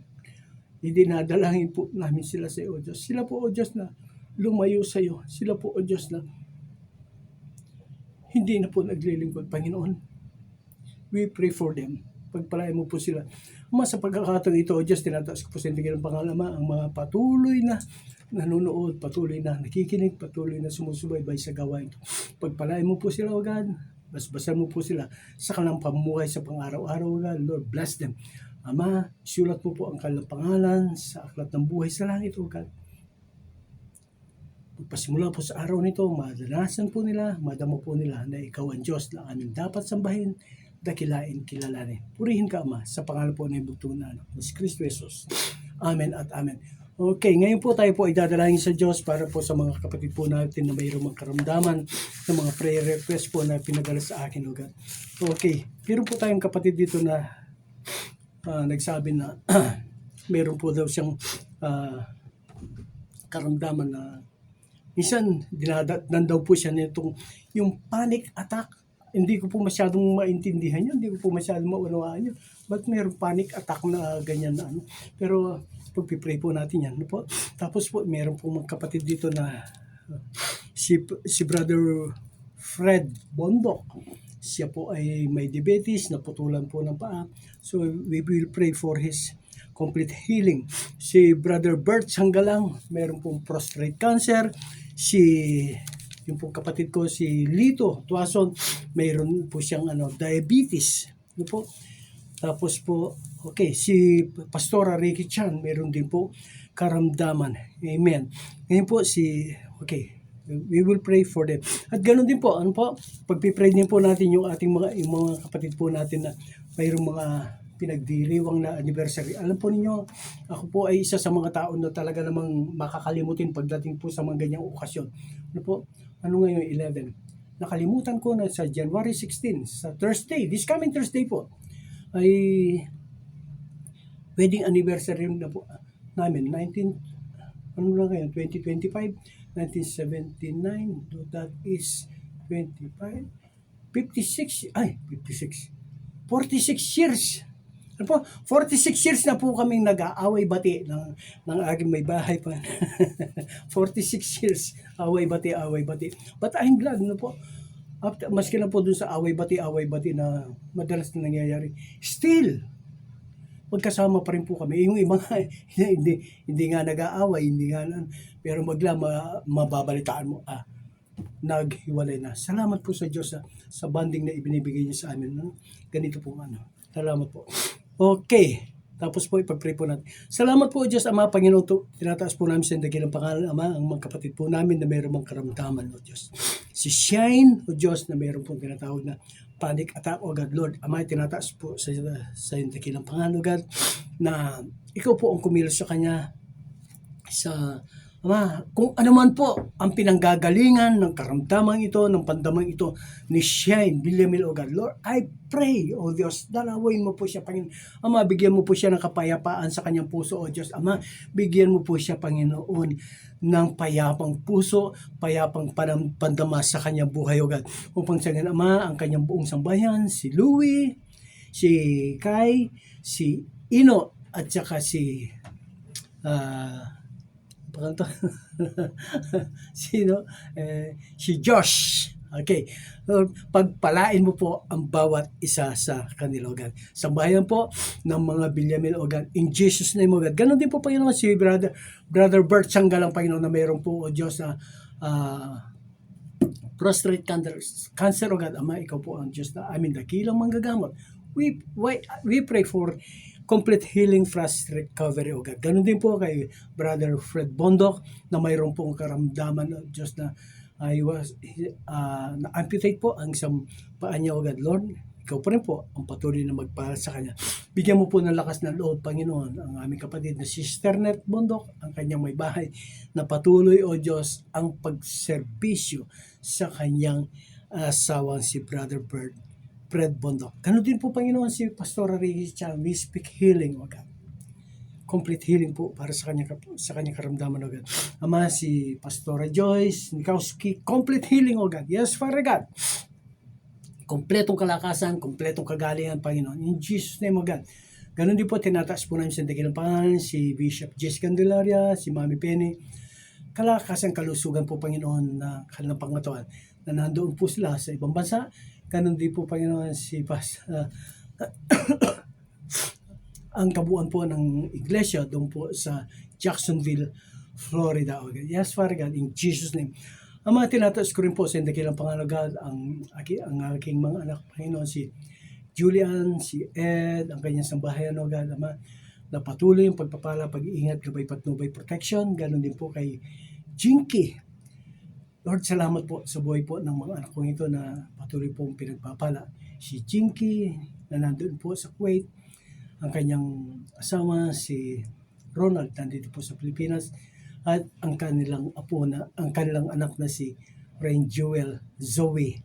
idinadalangin po namin sila sa iyo, O Diyos. Sila po, O Diyos, na lumayo sa iyo. Sila po, O Diyos, na hindi na po naglilingkod, Panginoon. We pray for them. Pagpalain mo po sila. Ama, sa pagkakataon ito, O Diyos, tinataas ko po sa intigil ng pangalan, ang mga patuloy na nanonood, patuloy na nakikinig, patuloy na sumusubaybay sa gawain ito. Pagpalain mo po sila, O God. Basbasan mo po sila sa kanilang pamumuhay sa pang-araw-araw, O God. Lord, bless them. Ama, sulat mo po ang kanilang pangalan sa aklat ng buhay sa langit, O God. Pagpasimula po sa araw nito, madanasan po nila, madama po nila na ikaw ang Diyos na aming dapat sambahin, dakilain, kilalanin. Purihin ka, Ama, sa pangalan po ng bugtong na si Kristo Jesus. Amen at amen. Okay, ngayon po tayo po ay dadalangin sa Diyos para po sa mga kapatid po natin na mayroong magkaramdaman ng mga prayer request po na pinadala sa akin, O God. Okay, meron po tayong kapatid dito na nagsabi na meron po daw siyang karamdaman na minsan dinadaan daw po siya nitong yung panic attack. Hindi ko po masyadong maintindihan yun. Hindi ko po masyadong maunawaan yun. Ba't mayroong panic attack na ganyan na ano? Pero pagpipray po natin yan. Ano po? Tapos po, meron po mga kapatid dito na si Brother Fred Bondok. Siya po ay may diabetes, naputulan po ng paa. So we will pray for his complete healing. Si Brother Bert Sanggalang, meron pong prostate cancer. Yung po kapatid ko, si Lito Tuason, mayroon po siyang diabetes. Ano po? Tapos po, okay, si Pastora Ricky Chan, mayroon din po karamdaman. Amen. Ngayon po okay, we will pray for them. At ganoon din po, pagpipray din po natin yung ating mga kapatid po natin na mayroong mga pinagdiriwang na anniversary. Alam po ninyo, ako po ay isa sa mga tao na talaga namang makakalimutin pagdating po sa mga ganyang okasyon. Ano po? Ano ngayon 11? Nakalimutan ko na sa January 16, sa Thursday, this coming Thursday po, ay wedding anniversary na po namin, 2025, 1979, so that is 25, 46 years. Ano po, 46 years na po kaming nag-aaway-bati ng aking may bahay pa. 46 years, away-bati. But I'm glad, ano po, maski na po dun sa away-bati na madalas na nangyayari, still, magkasama pa rin po kami. Yung iba nga, hindi nga nag-aaway, pero mababalitaan mo, naghiwalay na. Salamat po sa Diyos sa bonding na ibinibigay niyo sa amin. No? Ganito po Salamat po. Okay. Tapos po ipag-pray po natin. Salamat po Diyos Ama, Panginoon, tinataas po namin sa dakilang pangalan, Ama, ang mga kapatid po namin na mayroong mga karamdaman, O Diyos. Si Shine, O Diyos, na mayroong pong tinatawag na panic attack, O God, Lord, Ama, tinataas po sa dakilang pangalan, O God, na ikaw po ang kumilos sa kanya sa Ama, kung ano man po ang pinanggagalingan ng karamdaman ito, ng pandamang ito ni Shine Villamil, O God, Lord, I pray, O Diyos, dalawin mo po siya, Panginoon. Ama, bigyan mo po siya ng kapayapaan sa kanyang puso, O Diyos. Ama, bigyan mo po siya, Panginoon, ng payapang puso, payapang pandama sa kanyang buhay, O God. Upang sa ganyan, Ama, ang kanyang buong sambayan, si Louie, si Kai, si Ino, at saka si pangalan to? Sino? Si Josh. Okay. Pagpalain mo po ang bawat isa sa kanila, O God. Sambahayan po ng mga Villamil, O God. In Jesus' name, O God. Ganon din po, Panginoon, si Brother Bert Sanggalang, Panginoon, na mayroon po, O Diyos, na prostate cancer, O God. Ama, ikaw po ang Diyos na aming dakilang manggagamot. We pray for complete healing, fast recovery, O God. Ganun din po kay Brother Fred Bondok na mayroon pong karamdaman, O Diyos, na na-amputate po ang isang paa niya, O God. Lord, ikaw pa rin po ang patuloy na magpahal sa kanya. Bigyan mo po ng lakas ng loob, Panginoon, ang aming kapatid na Sister Net Bondok, ang kanyang may bahay, na patuloy, O Diyos, ang pagserbisyo sa kanyang asawang si Brother Fred Bondok. Ganun din po, Panginoon, si Pastor Ricky Chan. We speak healing, O God. Complete healing po para sa kanyang karamdaman, O God. Ama, si Pastor Joyce Nikowski, complete healing, O God. Yes, Father God. Kompletong kalakasan, kompletong kagalingan, Panginoon. In Jesus' name, O God. Ganun din po, tinataas po namin sa dakilang pangalan, si Bishop Jess Candelaria, si Mami Penny. Kalakasan, kalusugan po, Panginoon, na kanilang pangatawan, na nandoon po sila sa ibang bansa. Ganun din po, Panginoon, si ang kabuuan po ng iglesia doon po sa Jacksonville, Florida. Okay. Yes, Father God, in Jesus' name. Ang mga tinataas ko rin po sa dakilang pangalan, God, ang aking mga anak, Panginoon, si Julian, si Ed, ang kanyang sambahayan, O God, Ama, na patuloy yung pagpapala, pag-iingat, gabay, patnubay, protection. Ganun din po kay Jinky. Lord, salamat po sa buhay po ng mga anak ko ito na patuloy pong pinagpapala. Si Jinky, na nandun po sa Kuwait, ang kanyang asawa, si Ronald, nandito po sa Pilipinas, at ang kanilang apo ang kanilang anak na si Rain Jewel Zoe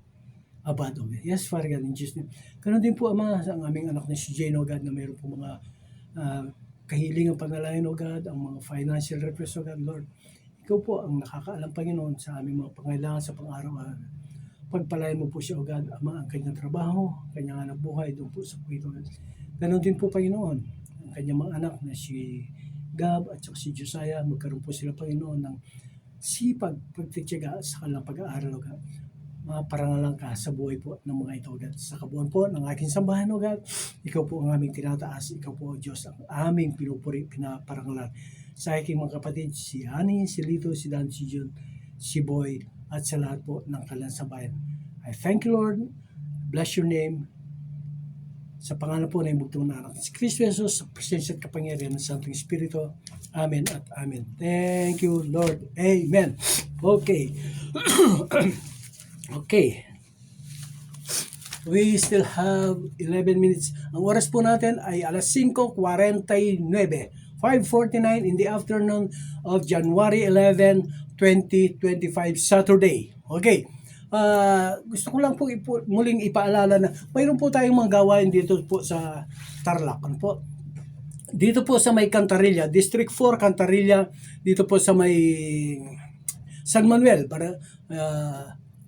Abado. Yes, Father God, in Jesus' name. Ganun din po, Ama, ang aming anak na si Jane, O God, na mayroon po mga kahilingang panalangin, O God, ang mga financial request, O God, Lord. Ikaw po ang nakakaalam, Panginoon, sa aming mga pangailangan sa pang-araw-araw. Pagpalain mo po siya, O God, Ama, ang kanyang trabaho, kanyang anak buhay doon po sa Kuwait, O God. Ganon din po, Panginoon, ang kanyang mga anak na si Gab at si Josiah, magkaroon po sila, Panginoon, ng sipag, pagtitiyaga sa kanilang pag-aaral, O God. Maparangalan ka sa buhay po ng mga ito, O God. Sa kabuuan po ng aking sambahan, O God, ikaw po ang aming tinataas, ikaw po, O Diyos, ang aming pinupuri, pinaparangalan. Sa aking mga kapatid, si Ani, si Lito, si Dan, si John, si Boy, at sa lahat po ng kanilang sambahan. I thank you, Lord. Bless your name. Sa pangalan po na ibugtong na anak si Kristo Jesus, sa presensya at kapangyarihan ng Santong Espiritu. Amen at amen. Thank you, Lord. Amen. Okay. Okay. We still have 11 minutes. Ang oras po natin ay alas 5:49. 5:49 in the afternoon of January 11, 2025, Saturday. Okay. Gusto ko lang po muling ipaalala na mayroon po tayong mga gawain dito po sa Tarlac. Ano po? Dito po sa may Cantarilla, District 4 Cantarilla, dito po sa may San Manuel,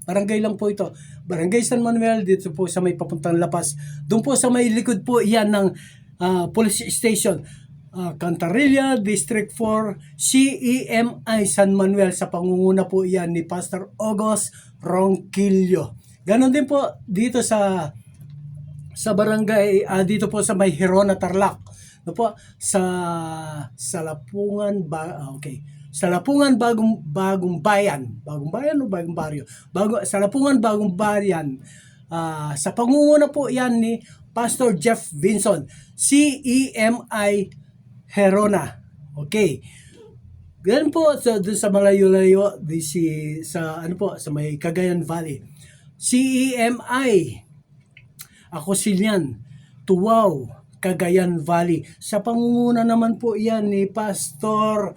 barangay lang po ito. Barangay San Manuel, dito po sa may papuntang Lapas. Doon po sa may likod po iyan ng police station. Cantarilla, District 4, CEMI San Manuel. Sa pangunguna po iyan ni Pastor August Ronquillo. Ganon din po dito sa barangay, dito po sa may Hirona, Tarlac. No po, sa Lapungan, okay. Sa Lapungan Bagong Bayan, Bagong Bayan o Bagong Baryo? Sa Lapungan Bagong Bayan, sa pangunguna po yan ni Pastor Jeff Vinson, CEMI Herona. Okay. Ganun po doon sa malayo-layo sa sa may Cagayan Valley. CEMI ako silyan, Tuwaw, Cagayan Valley. Sa pangunguna naman po yan ni Pastor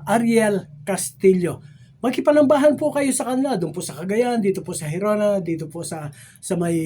Ariel Castillo. Magkipanambahan po kayo sa kanila, doon po sa Cagayan, dito po sa Hirona, dito po sa may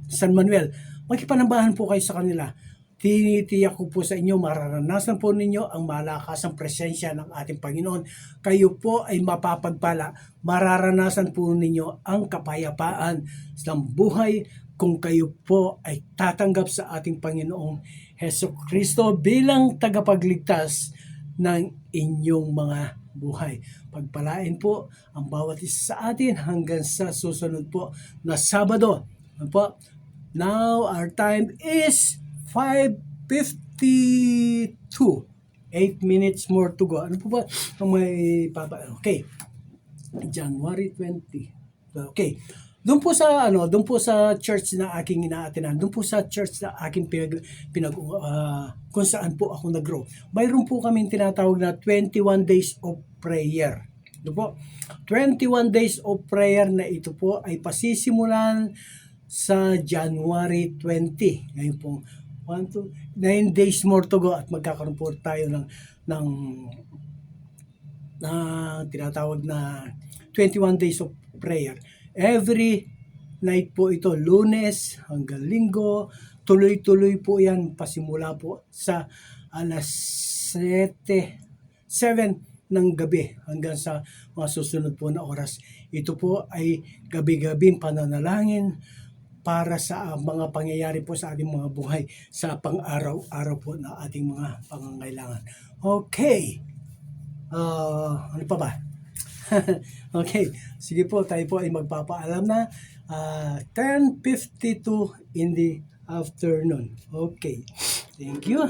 San Manuel. Magkipanambahan po kayo sa kanila. Tinitiyak ko po sa inyo, mararanasan po ninyo ang malakasang presensya ng ating Panginoon. Kayo po ay mapapagpala. Mararanasan po ninyo ang kapayapaan ng buhay kung kayo po ay tatanggap sa ating Panginoong Hesus Kristo bilang tagapagligtas ng inyong mga buhay. Pagpalain po ang bawat isa sa atin hanggang sa susunod po na Sabado. Now our time is 5:52. 8 minutes more to go. Ano po ba ang may Okay. January 20. Okay. Doon po sa church na aking inaatinan, doon po sa church na aking kung saan po ako nag-grow. Mayroon po kaming tinatawag na 21 days of prayer. Doon po, 21 days of prayer na ito po ay pasisimulan sa January 20. Ngayon po, 9 days more to go at magkakaroon po tayo ng tinatawag na 21 days of prayer. Every night po ito, Lunes hanggang Linggo, tuloy-tuloy po yan, pasimula po sa alas 7 ng gabi hanggang sa mga susunod po na oras. Ito po ay gabi-gabing pananalangin para sa mga pangyayari po sa ating mga buhay sa pang-araw-araw po na ating mga pangangailangan. Okay. Ano pa ba? Okay. Sige po, tayo po ay magpapaalam na 10:52 in the afternoon. Okay. Thank you.